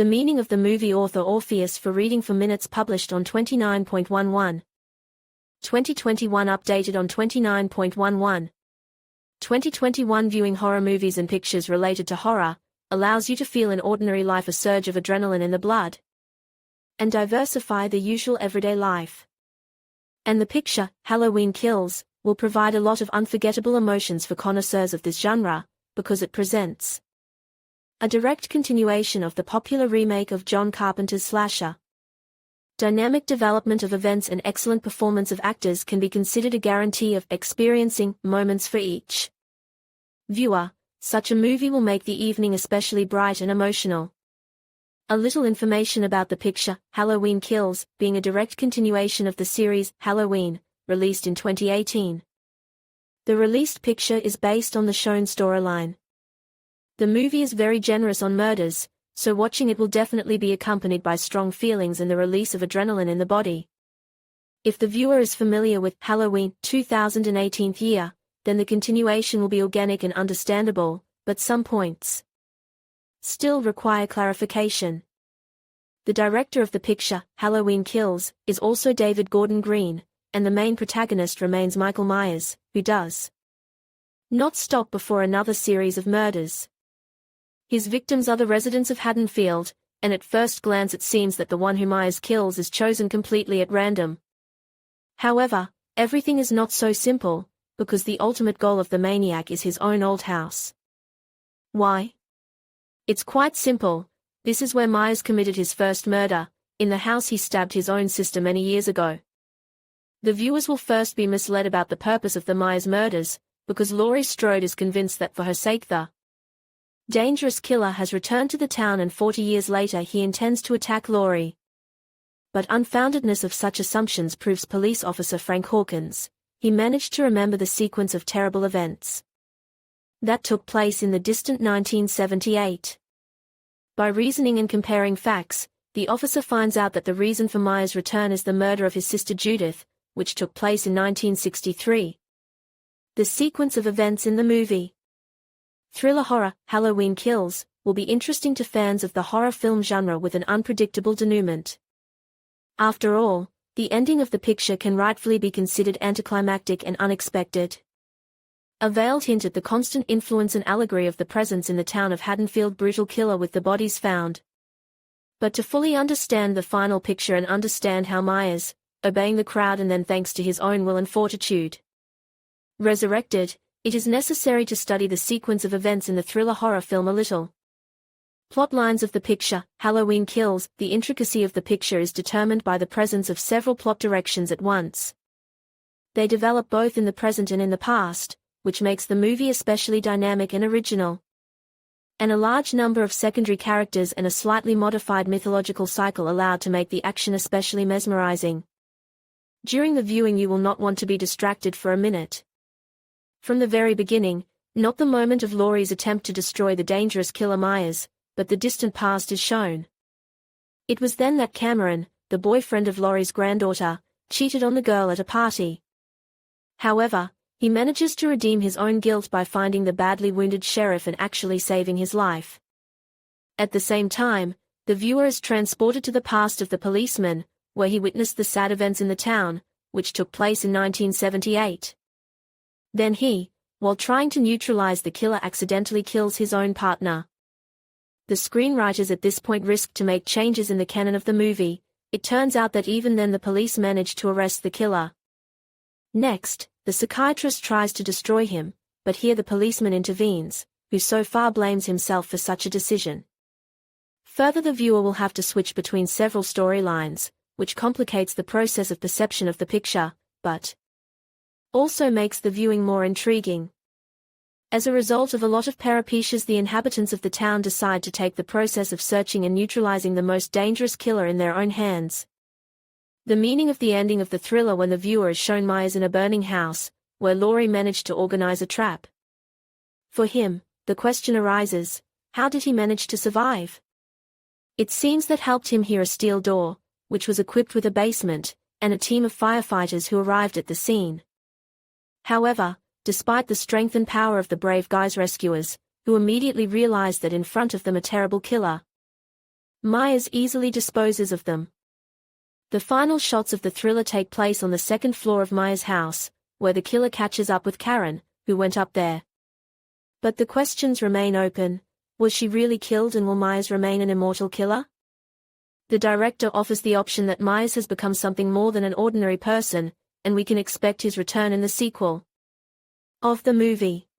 The meaning of the movie author Orpheus for reading for minutes published on 29.11. 2021 updated on 29.11. 2021 viewing horror movies and pictures related to horror allows you to feel in ordinary life a surge of adrenaline in the blood and diversify the usual everyday life. And the picture, Halloween Kills, will provide a lot of unforgettable emotions for connoisseurs of this genre, because it presents a direct continuation of the popular remake of John Carpenter's slasher. Dynamic development of events and excellent performance of actors can be considered a guarantee of experiencing moments for each viewer. Such a movie will make the evening especially bright and emotional. A little information about the picture, Halloween Kills, being a direct continuation of the series Halloween, released in 2018. The released picture is based on the shown storyline. The movie is very generous on murders, so watching it will definitely be accompanied by strong feelings and the release of adrenaline in the body. If the viewer is familiar with Halloween 2018 year, then the continuation will be organic and understandable, but some points still require clarification. The director of the picture, Halloween Kills, is also David Gordon Green, and the main protagonist remains Michael Myers, who does not stop before another series of murders. His victims are the residents of Haddonfield, and at first glance it seems that the one who Myers kills is chosen completely at random. However, everything is not so simple, because the ultimate goal of the maniac is his own old house. Why? It's quite simple. This is where Myers committed his first murder, in the house he stabbed his own sister many years ago. The viewers will first be misled about the purpose of the Myers murders, because Laurie Strode is convinced that for her sake the dangerous killer has returned to the town and 40 years later he intends to attack Laurie. But unfoundedness of such assumptions proves police officer Frank Hawkins. He managed to remember the sequence of terrible events that took place in the distant 1978. By reasoning and comparing facts, the officer finds out that the reason for Myers' return is the murder of his sister Judith, which took place in 1963. The sequence of events in the movie thriller horror, Halloween Kills, will be interesting to fans of the horror film genre with an unpredictable denouement. After all, the ending of the picture can rightfully be considered anticlimactic and unexpected. A veiled hint at the constant influence and allegory of the presence in the town of Haddonfield brutal killer with the bodies found. But to fully understand the final picture and understand how Myers, obeying the crowd and then thanks to his own will and fortitude, resurrected, it is necessary to study the sequence of events in the thriller horror film a little. Plot lines of the picture, Halloween Kills. The intricacy of the picture is determined by the presence of several plot directions at once. They develop both in the present and in the past, which makes the movie especially dynamic and original. And a large number of secondary characters and a slightly modified mythological cycle allowed to make the action especially mesmerizing. During the viewing you will not want to be distracted for a minute. From the very beginning, not the moment of Laurie's attempt to destroy the dangerous killer Myers, but the distant past is shown. It was then that Cameron, the boyfriend of Laurie's granddaughter, cheated on the girl at a party. However, he manages to redeem his own guilt by finding the badly wounded sheriff and actually saving his life. At the same time, the viewer is transported to the past of the policeman, where he witnessed the sad events in the town, which took place in 1978. Then he, while trying to neutralize the killer, accidentally kills his own partner. The screenwriters at this point risked to make changes in the canon of the movie. It turns out that even then the police managed to arrest the killer. Next, the psychiatrist tries to destroy him, but here the policeman intervenes, who so far blames himself for such a decision. Further, the viewer will have to switch between several storylines, which complicates the process of perception of the picture, but also makes the viewing more intriguing. As a result of a lot of peripecias, the inhabitants of the town decide to take the process of searching and neutralizing the most dangerous killer in their own hands. The meaning of the ending of the thriller when the viewer is shown Myers in a burning house, where Laurie managed to organize a trap. For him, the question arises, how did he manage to survive? It seems that helped him hear a steel door, which was equipped with a basement, and a team of firefighters who arrived at the scene. However, despite the strength and power of the brave guy's rescuers, who immediately realized that in front of them a terrible killer Myers easily disposes of them. The final shots of the thriller take place on the second floor of Myers' house, where the killer catches up with Karen, who went up there. But the questions remain open. Was she really killed, and will Myers remain an immortal killer? The director offers the option that Myers has become something more than an ordinary person, and we can expect his return in the sequel of the movie.